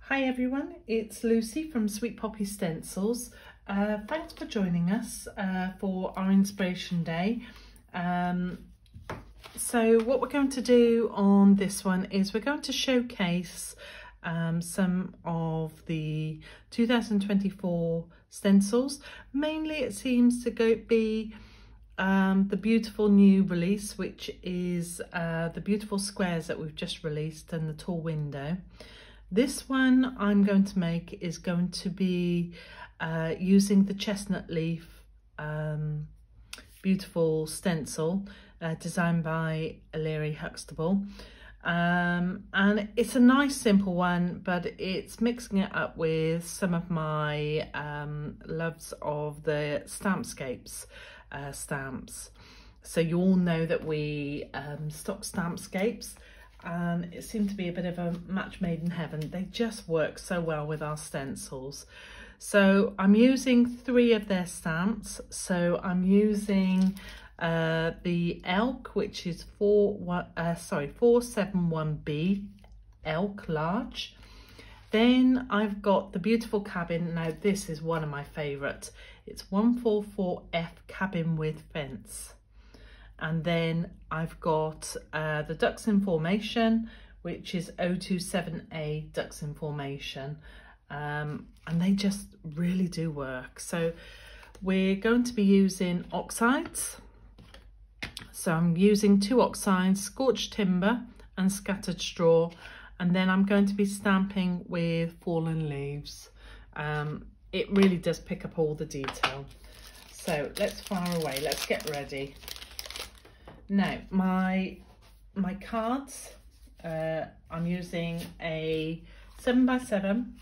Hi everyone, it's Lucy from Sweet Poppy Stencils. Thanks for joining us for our Inspiration Day. So what we're going to do on this one is we're going to showcase some of the 2024 stencils. Mainly it seems to be the beautiful new release, which is the beautiful squares that we've just released and the tall window. This one I'm going to make is going to be using the chestnut leaf beautiful stencil designed by Illyria Huxtable. And it's a nice simple one, but it's mixing it up with some of my loves of the Stampscapes stamps. So you all know that we stock Stampscapes, and it seemed to be a bit of a match made in heaven. They just work so well with our stencils. So I'm using 3 of their stamps. So I'm using the elk, which is 471B elk large. Then I've got the beautiful cabin. Now this is one of my favourites. It's 144F cabin with fence. And then I've got the ducks in formation, which is 027A ducks in formation. And they just really do work. So we're going to be using oxides. So I'm using 2 oxides, scorched timber and scattered straw. And then I'm going to be stamping with fallen leaves. It really does pick up all the detail. So let's fire away, let's get ready. Now my cards, I'm using a 7x7.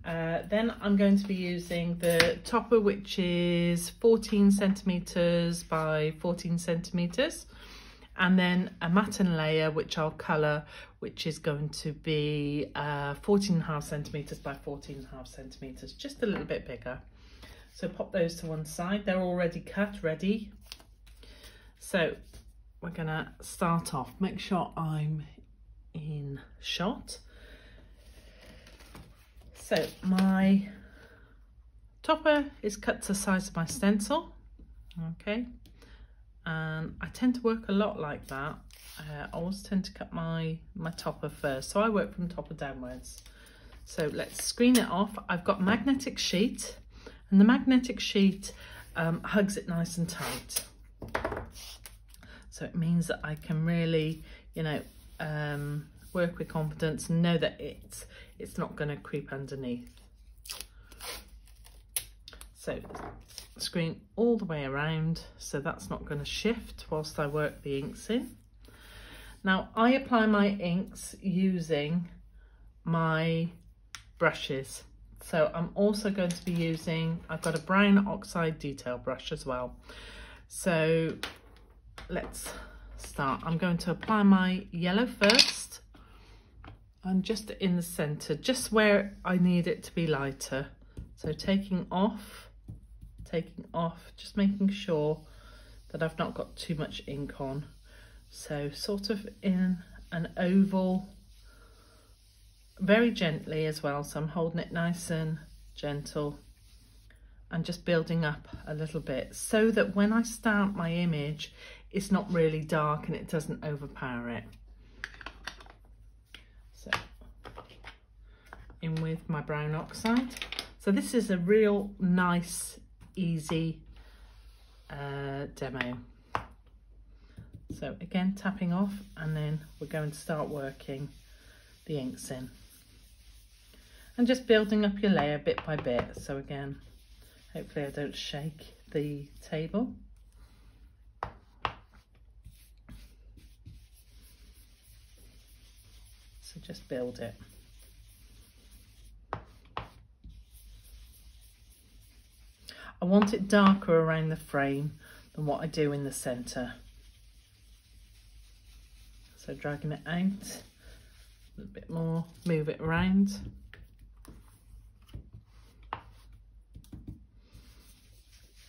Then I'm going to be using the topper, which is 14 centimeters by 14 centimeters, and then a matten layer which I'll colour, which is going to be 14.5 centimeters by 14.5 centimeters, just a little bit bigger. So pop those to one side, they're already cut, ready. So we're gonna start off, make sure I'm in shot. So my topper is cut to the size of my stencil, okay, and I tend to work a lot like that. I always tend to cut my topper first, so I work from topper downwards. So let's screen it off. I've got magnetic sheet, and the magnetic sheet hugs it nice and tight. So it means that I can really, you know, work with confidence and know that it's not going to creep underneath. So screen all the way around, so that's not going to shift whilst I work the inks in. Now I apply my inks using my brushes. So I'm also going to be using, I've got a brown oxide detail brush as well. So let's start. I'm going to apply my yellow first, and just in the center, just where I need it to be lighter. So taking off, just making sure that I've not got too much ink on. So sort of in an oval, very gently as well. So I'm holding it nice and gentle and just building up a little bit so that when I stamp my image, it's not really dark and it doesn't overpower it. So in with my brown oxide. So this is a real nice, easy demo. So again, tapping off, and then we're going to start working the inks in. And just building up your layer bit by bit. So again, hopefully I don't shake the table. So just build it. I want it darker around the frame than what I do in the centre. So dragging it out a little bit more, move it around.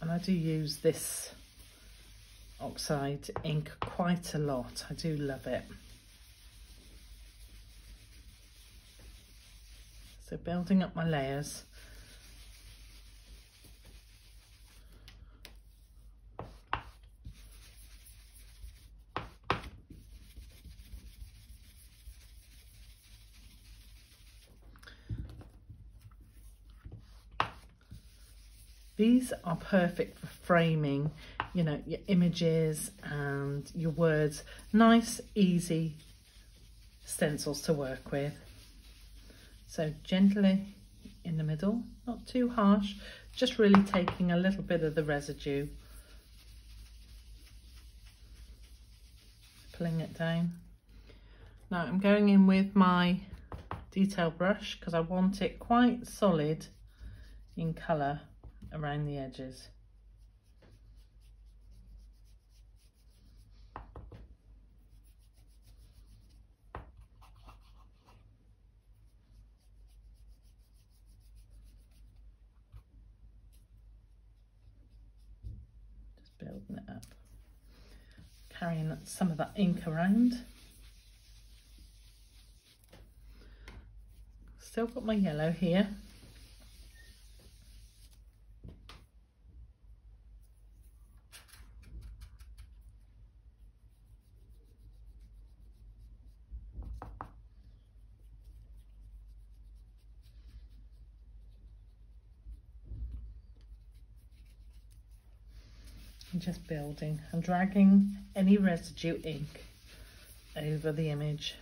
And I do use this oxide ink quite a lot. I do love it. So building up my layers. These are perfect for framing, you know, your images and your words. Nice, easy stencils to work with. So gently in the middle, not too harsh, just really taking a little bit of the residue, pulling it down. Now I'm going in with my detail brush because I want it quite solid in colour around the edges. Just building it up, carrying some of that ink around. Still got my yellow here. And just building and dragging any residue ink over the image.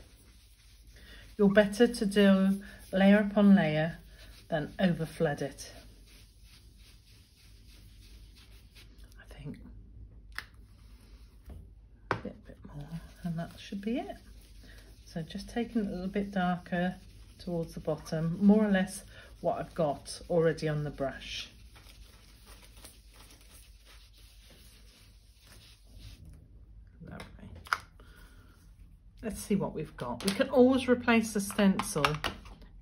You're better to do layer upon layer than over flood it, I think. A bit more, and that should be it. So just taking it a little bit darker towards the bottom, more or less what I've got already on the brush. Let's see what we've got. We can always replace the stencil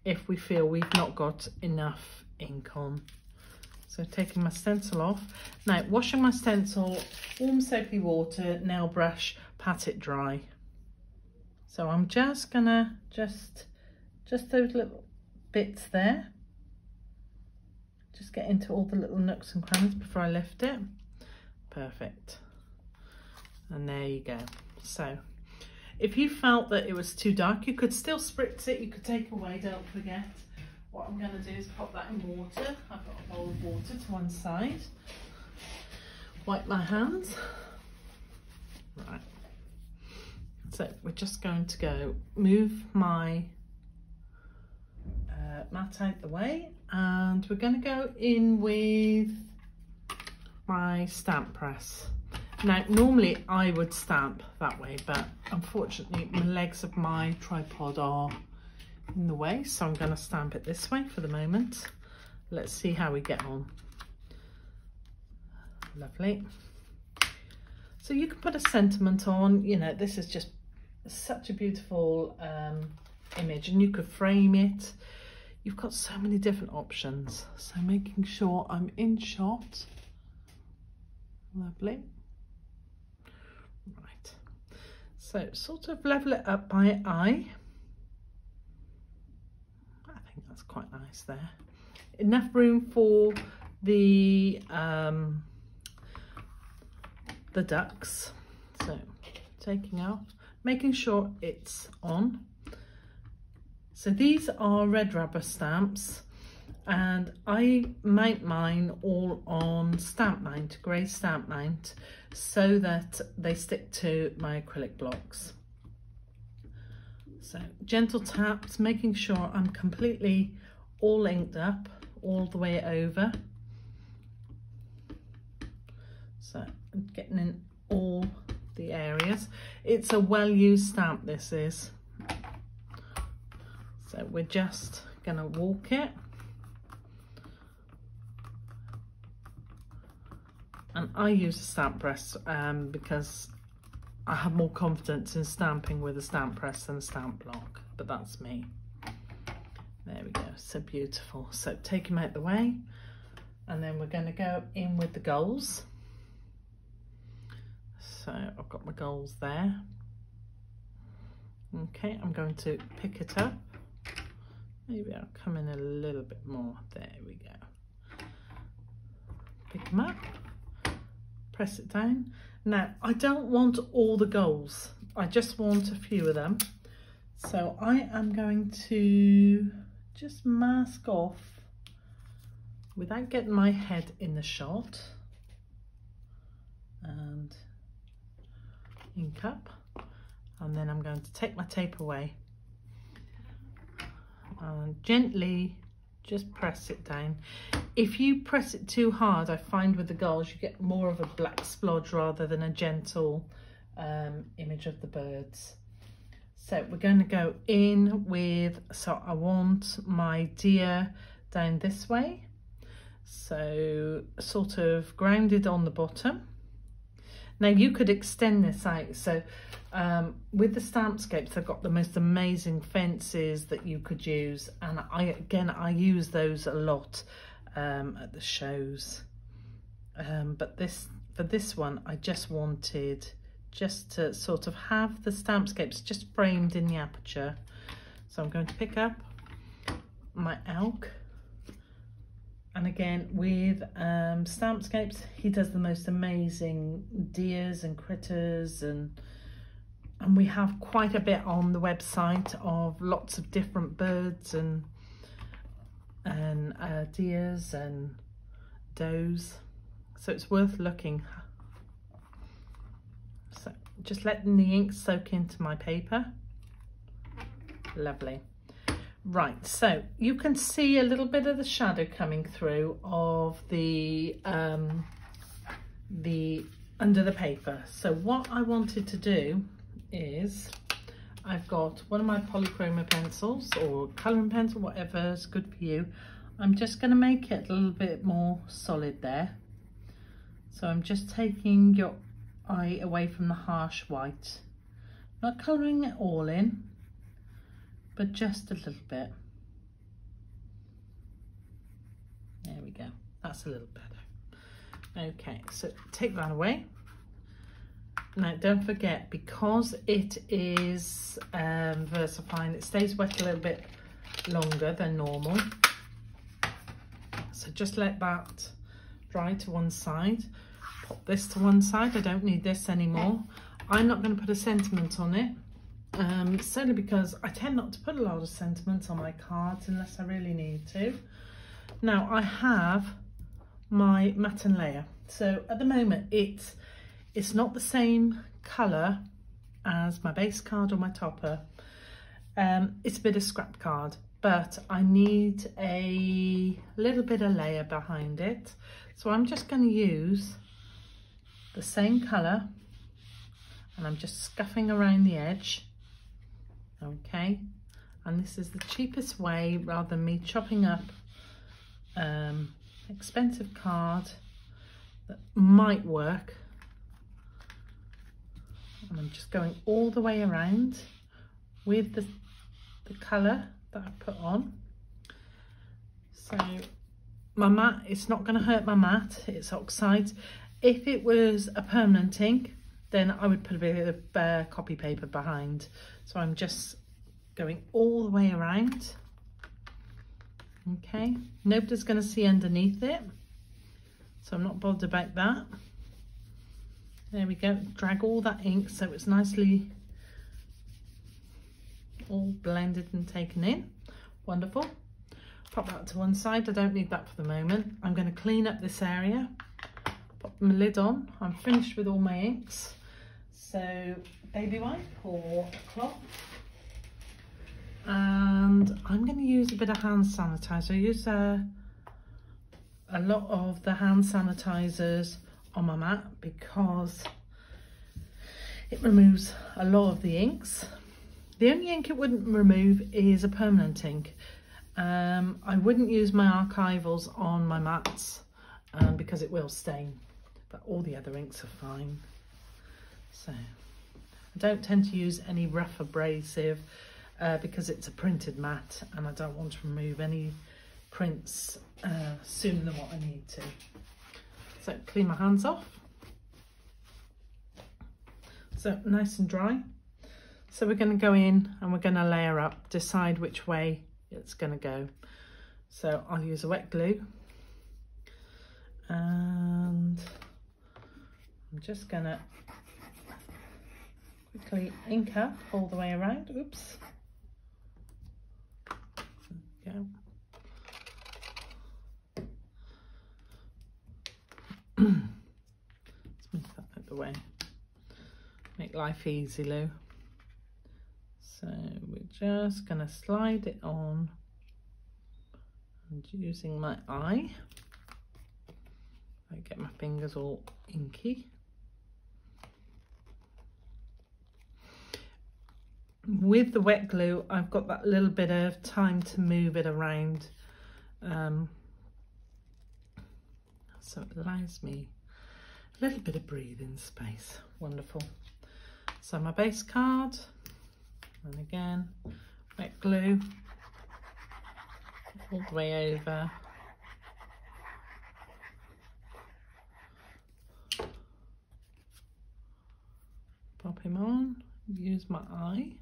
if we feel we've not got enough ink on. So taking my stencil off. Now washing my stencil, warm soapy water, nail brush, pat it dry. So I'm just gonna, just those little bits there. Just get into all the little nooks and crannies before I lift it. Perfect. And there you go. So if you felt that it was too dark, you could still spritz it, you could take away, don't forget. What I'm going to do is pop that in water. I've got a bowl of water to one side. Wipe my hands. Right. So we're just going to go move my mat out the way, and we're going to go in with my stamp press. Now, normally I would stamp that way, but unfortunately the legs of my tripod are in the way, so I'm going to stamp it this way for the moment. Let's see how we get on. Lovely. So you can put a sentiment on, you know, this is just such a beautiful image, and you could frame it. You've got so many different options, so making sure I'm in shot. Lovely. Right, so sort of level it up by eye. I think that's quite nice there. Enough room for the ducks. So taking out, making sure it's on. So these are red rubber stamps, and I mount mine all on stamp mount, grey stamp mount, so that they stick to my acrylic blocks. So gentle taps, making sure I'm completely all inked up all the way over. So I'm getting in all the areas. It's a well-used stamp, this is. So we're just gonna walk it. And I use a stamp press because I have more confidence in stamping with a stamp press than a stamp block, but that's me. There we go, so beautiful. So take them out the way, and then we're gonna go in with the goals. So I've got my goals there. Okay, I'm going to pick it up, Maybe I'll come in a little bit more. There we go. Pick them up, press it down. Now, I don't want all the goals. I just want a few of them. So I am going to just mask off without getting my head in the shot. And ink up. And then I'm going to take my tape away. And gently just press it down. If you press it too hard, I find with the goals you get more of a black splodge rather than a gentle image of the birds. So we're going to go in with, so I want my deer down this way, so sort of grounded on the bottom. Now you could extend this out, so with the Stampscapes they've got the most amazing fences that you could use, and I use those a lot at the shows, but for this one I just wanted to sort of have the Stampscapes just framed in the aperture. So I'm going to pick up my elk. And again, with Stampscapes, he does the most amazing deers and critters, and we have quite a bit on the website of lots of different birds and deers and does. So it's worth looking. So just letting the ink soak into my paper. Lovely. Right, so you can see a little bit of the shadow coming through of the under the paper. So what I wanted to do is, I've got one of my polychroma pencils or colouring pencil, whatever is good for you. I'm just going to make it a little bit more solid there. So I'm just taking your eye away from the harsh white, not colouring it all in, but just a little bit. There we go, that's a little better. Okay, so take that away. Now don't forget, because it is VersaFine, it stays wet a little bit longer than normal. So just let that dry to one side. Pop this to one side, I don't need this anymore. I'm not going to put a sentiment on it. Certainly because I tend not to put a lot of sentiments on my cards unless I really need to. Now I have my matte and layer. So at the moment it's not the same colour as my base card or my topper. It's a bit of scrap card, but I need a little bit of layer behind it. So I'm just going to use the same colour and I'm just scuffing around the edge. Okay, and this is the cheapest way, rather than me chopping up expensive card that might work. And I'm just going all the way around with the colour that I put on. So my matte, it's not going to hurt my matte, it's oxide. If it was a permanent ink, then I would put a bit of copy paper behind. So I'm just going all the way around. Okay, nobody's going to see underneath it, so I'm not bothered about that. There we go, drag all that ink so it's nicely all blended and taken in. Wonderful. Pop that to one side, I don't need that for the moment. I'm going to clean up this area, pop my lid on. I'm finished with all my inks. So baby wipe or a cloth, and I'm going to use a bit of hand sanitizer. I use a lot of the hand sanitizers on my mat because it removes a lot of the inks. The only ink it wouldn't remove is a permanent ink. I wouldn't use my archivals on my mats because it will stain, but all the other inks are fine. So I don't tend to use any rough abrasive because it's a printed mat and I don't want to remove any prints sooner than what I need to. So clean my hands off. So nice and dry. So we're going to go in and we're going to layer up, decide which way it's going to go. So I'll use a wet glue, and I'm just going to quickly ink up all the way around. Oops. There we go. Let's move that out of the way. Make life easy, Lou. So we're just going to slide it on, and using my eye, I get my fingers all inky. With the wet glue, I've got that little bit of time to move it around, so it allows me a little bit of breathing space. Wonderful. So my base card, and again, wet glue all the way over. Pop him on, use my eye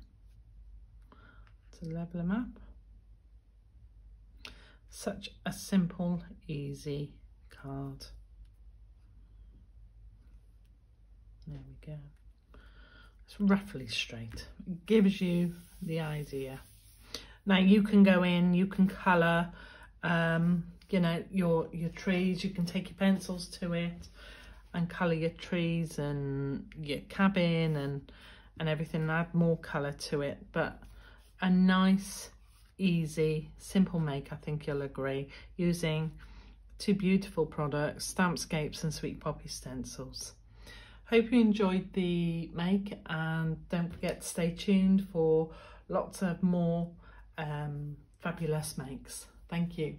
to level him up. Such a simple, easy card. There we go. It's roughly straight. It gives you the idea. Now you can go in, you can colour, you know, your trees. You can take your pencils to it and colour your trees and your cabin and everything, and add more colour to it. But a nice, easy, simple make, I think you'll agree, using two beautiful products, Stampscapes and Sweet Poppy stencils. Hope you enjoyed the make, and don't forget to stay tuned for lots of more fabulous makes. Thank you.